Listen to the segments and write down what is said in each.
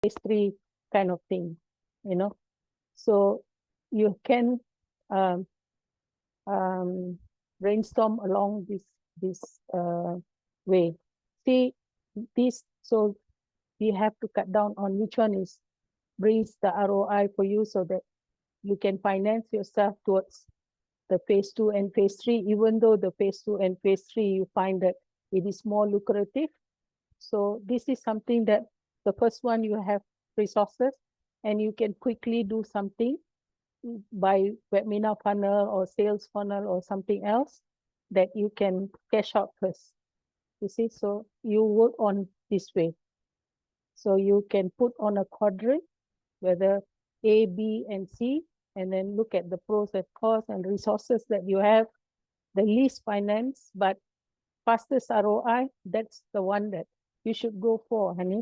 phase 3 kind of thing, you know. So you can um, brainstorm along this way. See this, so we have to cut down on which one is brings the ROI for you, so that you can finance yourself towards the phase 2 and phase 3, even though the phase 2 and phase 3 you find that it is more lucrative. So this is something that the first one, you have resources and you can quickly do something by webinar funnel or sales funnel or something else that you can cash out first. You see, so you work on this way. So you can put on a quadrant, whether A, B, and C, and then look at the pros and cons and resources that you have, the least finance, but fastest ROI, that's the one that you should go for, honey.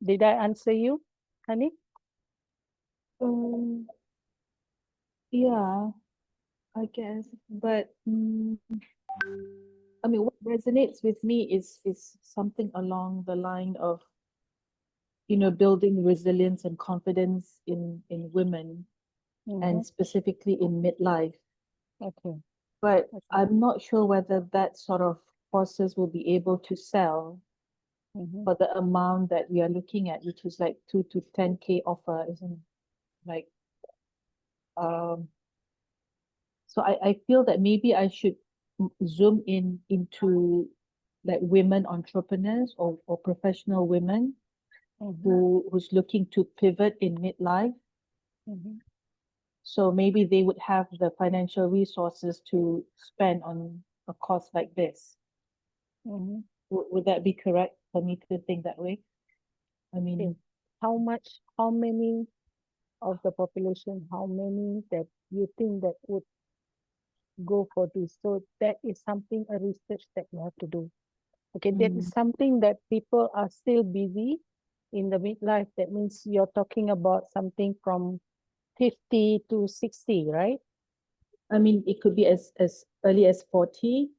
Did I answer you, honey? Yeah, I guess. But I mean, what resonates with me is something along the line of, building resilience and confidence in women, and specifically in midlife. Okay. But Okay. I'm not sure whether that sort of courses will be able to sell for the amount that we are looking at, which is like 2 to 10K offer, isn't like so I feel that maybe I should zoom into like women entrepreneurs or professional women who's looking to pivot in midlife. So maybe they would have the financial resources to spend on a course like this. Would that be correct for me to think that way? I mean, Okay. How many of the population, how many that you think that would go for this? So that is something, a research that you have to do. Okay, that is something that people are still busy in the midlife. That means you're talking about something from 50 to 60, right? I mean, it could be as early as 40,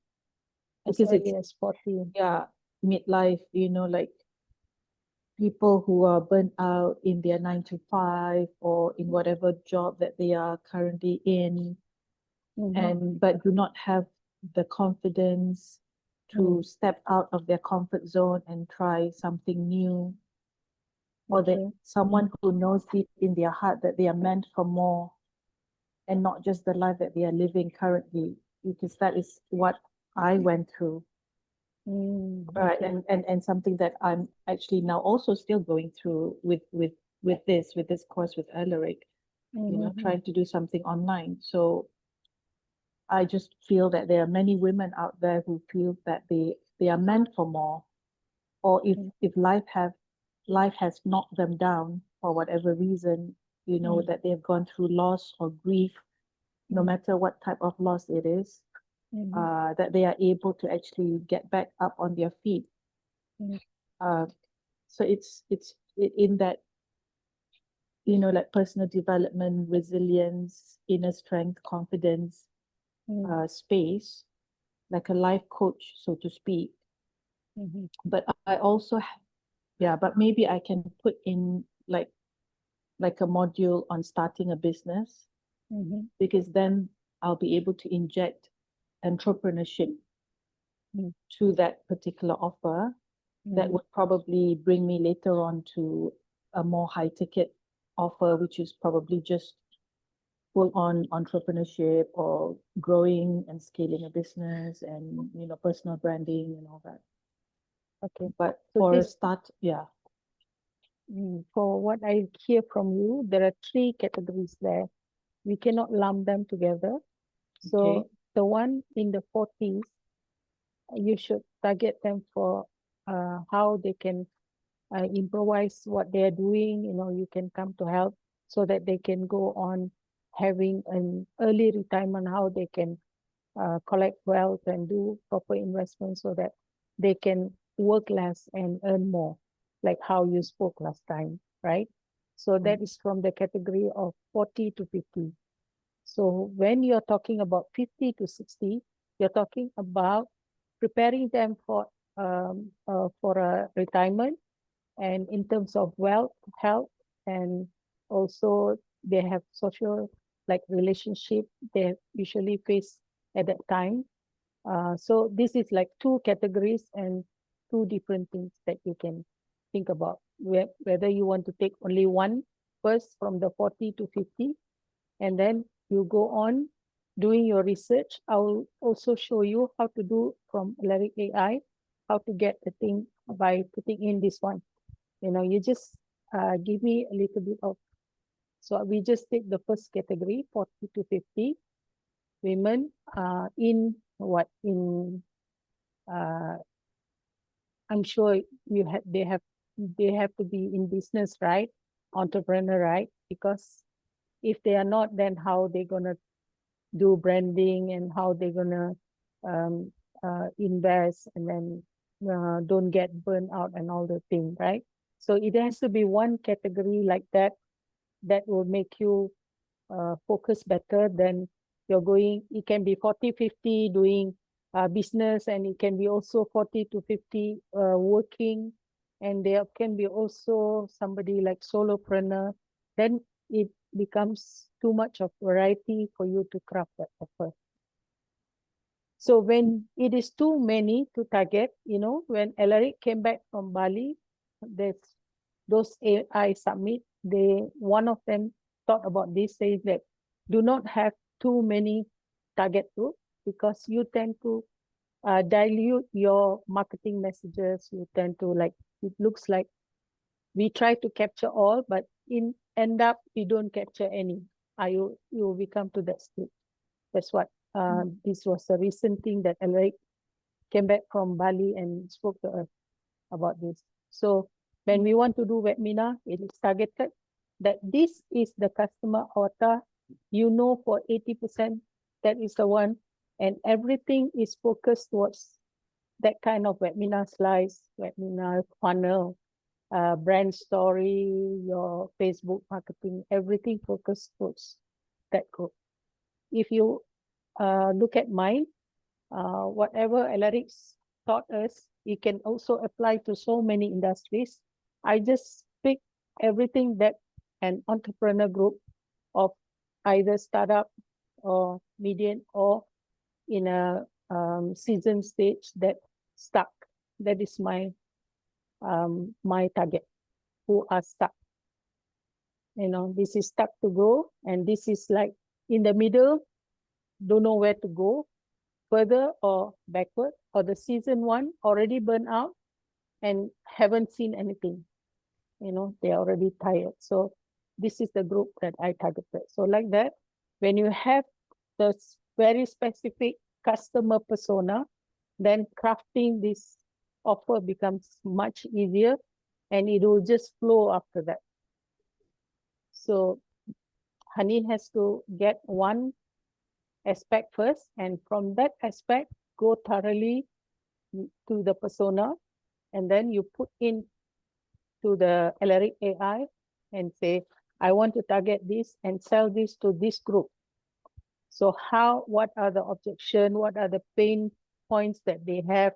As because it's, early as 40. yeah, midlife, like people who are burnt out in their 9 to 5 or in whatever job that they are currently in, and but do not have the confidence to step out of their comfort zone and try something new, or that Okay. someone who knows deep in their heart that they are meant for more and not just the life that they are living currently, because that is what I went through. Right, Okay. and something that I'm actually now also still going through with this course with Alaric, trying to do something online. So I just feel that there are many women out there who feel that they are meant for more, or if life has knocked them down for whatever reason, that they have gone through loss or grief, no matter what type of loss it is, that they are able to actually get back up on their feet. Uh, so it's in that, like personal development, resilience, inner strength, confidence space, like a life coach, so to speak. But I also but maybe I can put in like a module on starting a business, because then I'll be able to inject entrepreneurship to that particular offer. That would probably bring me later on to a more high ticket offer, which is probably just full on entrepreneurship or growing and scaling a business and personal branding and all that. Okay. But So for a this, start, yeah. for what I hear from you, there are 3 categories there. We cannot lump them together. So Okay. the one in the 40s, you should target them for how they can improvise what they are doing. You can come to help so that they can go on having an early retirement, how they can collect wealth and do proper investment so that they can work less and earn more, like how you spoke last time, right? So that is from the category of 40 to 50. So when you're talking about 50 to 60, you're talking about preparing them for a retirement, and in terms of wealth, health, and also they have social like relationship they usually face at that time. So this is like two categories and two different things that you can think about. Whether you want to take only one first from the 40 to 50, and then you go on doing your research. I will also show you how to do from Alaric AI, how to get the thing by putting in this one. You just give me a little bit of, so we just take the first category, 40 to 50 women in what, uh, I'm sure they have to be in business, right? Entrepreneur, right? Because if they are not, then how they gonna do branding and how they gonna um, invest and then don't get burned out and all the thing, right? So it has to be one category like that will make you focus better than you're going. It can be 40, 50 doing business, and it can be also 40 to 50 working, and there can be also somebody like solopreneur. Then it becomes too much of variety for you to craft that offer. So when it is too many to target, when Alaric came back from Bali, there's those AI summit, one of them thought about this, saying that do not have too many target group, because you tend to dilute your marketing messages. You tend to it looks like we try to capture all, but end up we don't capture any. You become to that state. That's what this was a recent thing that Alaric came back from Bali and spoke to us about this. So when we want to do webinar, it is targeted that this is the customer avatar, for 80%, that is the one, and everything is focused towards that kind of webinar slides, webinar funnel, brand story, your Facebook marketing, everything focused towards that group. If you look at mine, whatever Alaric taught us, it can also apply to so many industries. I just pick everything that an entrepreneur group of either startup or medium or in a season stage that stuck. That is my target, who are stuck. This is stuck to grow, and this is like in the middle, don't know where to go, further or backward, or the season one already burned out and haven't seen anything. They're already tired. So this is the group that I targeted. So like that, when you have the very specific customer persona, then crafting this offer becomes much easier, and it will just flow after that. So Hani has to get one aspect first, and from that aspect, go thoroughly to the persona, and then you put in to the Alaric AI and say, I want to target this and sell this to this group. So what are the objection, what are the pain points that they have,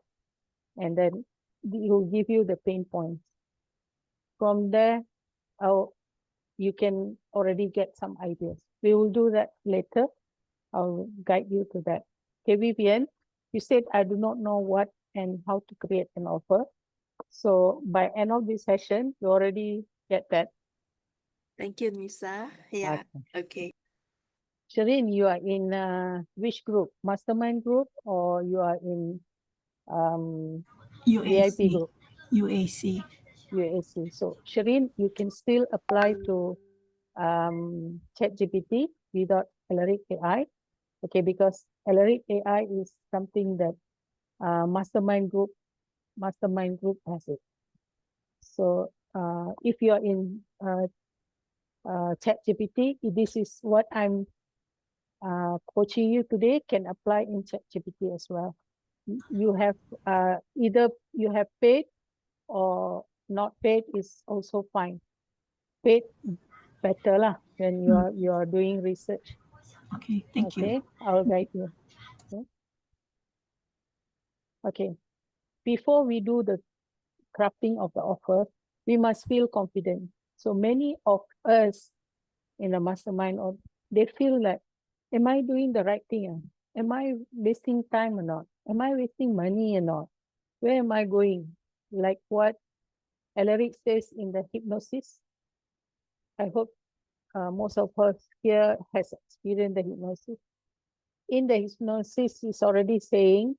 and then it will give you the pain points. From there, you can already get some ideas. We will do that later. I'll guide you to that. Okay, Vivian, you said I do not know what and how to create an offer. So by end of this session, you already get that. Thank you, Nisa. Yeah, okay. Shireen, you are in which group? Mastermind group, or you are in VIP group? UAC. UAC. So Shireen, you can still apply to ChatGPT without Alaric AI. Okay, because Alaric AI is something that mastermind group has it. So if you are in ChatGPT, this is what I'm coaching you today, can apply in ChatGPT as well. You have either you have paid or not paid is also fine. Paid better lah when you are doing research. Okay, thank you. Okay, I'll guide you. Okay, before we do the crafting of the offer, we must feel confident. So many of us in the mastermind, or they feel like, am I doing the right thing? Am I wasting time or not? Am I wasting money or not? Where am I going? Like what Alaric says in the hypnosis. I hope most of us here has experienced the hypnosis. In the hypnosis, he's already saying,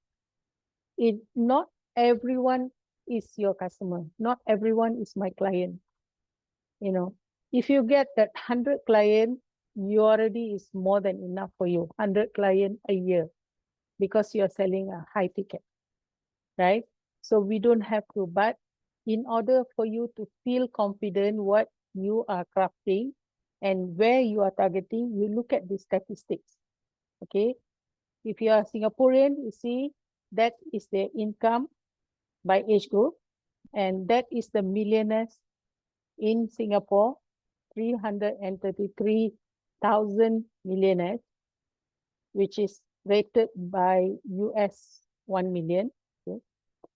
not everyone is your customer. Not everyone is my client. You know, if you get that 100 client, you already is more than enough for you. 100 client a year, because you're selling a high ticket, right? So we don't have to, but in order for you to feel confident what you are crafting and where you are targeting, you look at the statistics, okay? If you are Singaporean, you see that is their income by age group, and that is the millionaires in Singapore, 333,000 millionaires, which is rated by US 1 million, okay,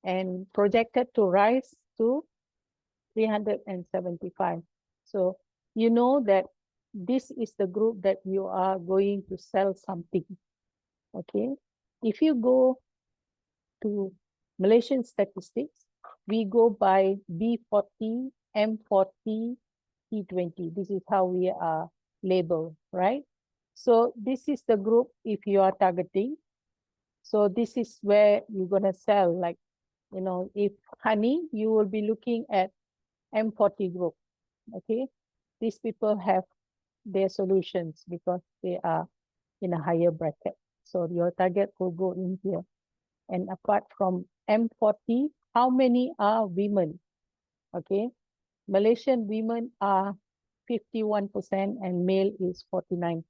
and projected to rise to 375. So you know that this is the group that you are going to sell something, okay? If you go to Malaysian statistics, we go by B40, M40, T20. This is how we are labeled, right? So this is the group if you are targeting. So this is where you're going to sell. Like, you know, if honey, you will be looking at M40 group, okay? These people have their solutions because they are in a higher bracket. So your target will go in here. And apart from M40, how many are women? Okay, Malaysian women are 51% and male is 49%.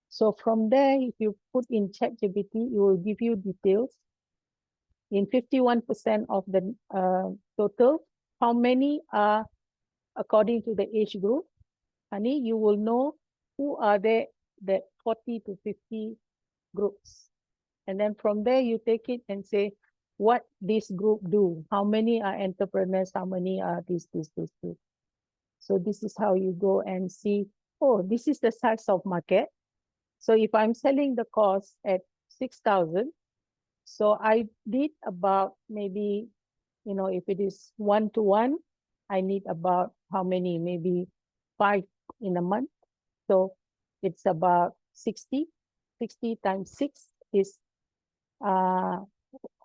So from there, if you put in ChatGPT, it will give you details. In 51% of the total, how many are according to the age group? Honey, you will know who are there, that 40 to 50 groups. And then from there, you take it and say, what this group do? How many are entrepreneurs? How many are this. So this is how you go and see, oh, this is the size of market. So if I'm selling the course at 6,000, so I did about maybe, you know, if it is 1-to-1, I need about how many? Maybe 5 in a month. So it's about 60. 60 times 6 is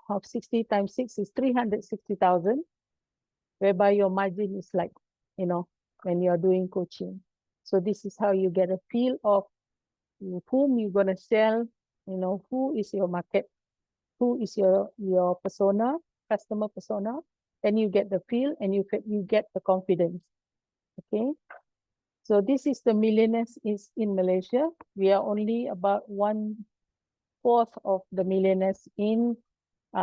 of 60 times 6 is 360,000, whereby your margin is like, you know, when you're doing coaching. So this is how you get a feel of whom you're going to sell, you know, who is your market, who is your persona, customer persona. Then you get the feel and you get the confidence. Okay. So this is the millionaires is in Malaysia. We are only about 1/4 of the millionaires in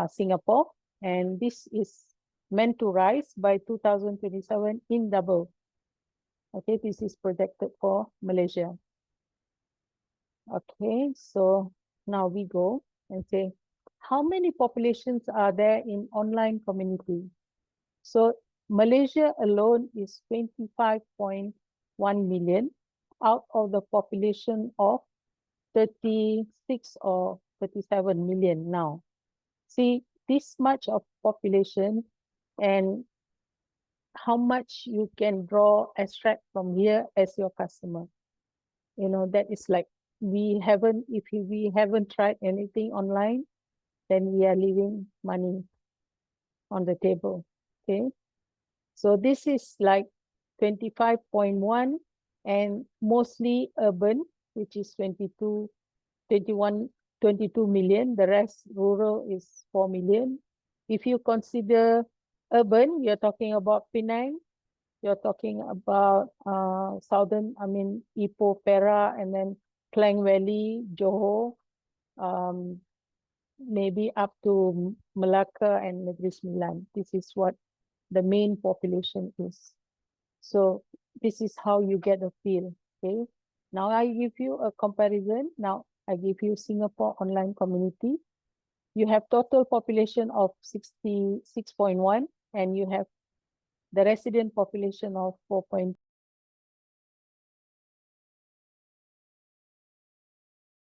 Singapore, and this is meant to rise by 2027 in double. Okay, this is projected for Malaysia. Okay, so now we go and say, how many populations are there in online community? So Malaysia alone is 25.1 million out of the population of 36 or 37 million now. See, this much of population and how much you can draw, extract from here as your customer. You know, that is like, if we haven't tried anything online, then we are leaving money on the table, okay? So this is like 25.1 and mostly urban, which is 22 million. The rest rural is 4 million. If you consider urban, you're talking about Penang, you're talking about southern, Ipoh, Perak, and then Klang Valley, Johor, maybe up to Malacca and Negeri Sembilan. This is what the main population is. So this is how you get a feel, okay? Now I give you a comparison. Now I give you Singapore online community. You have total population of 66.1 and you have the resident population of 4.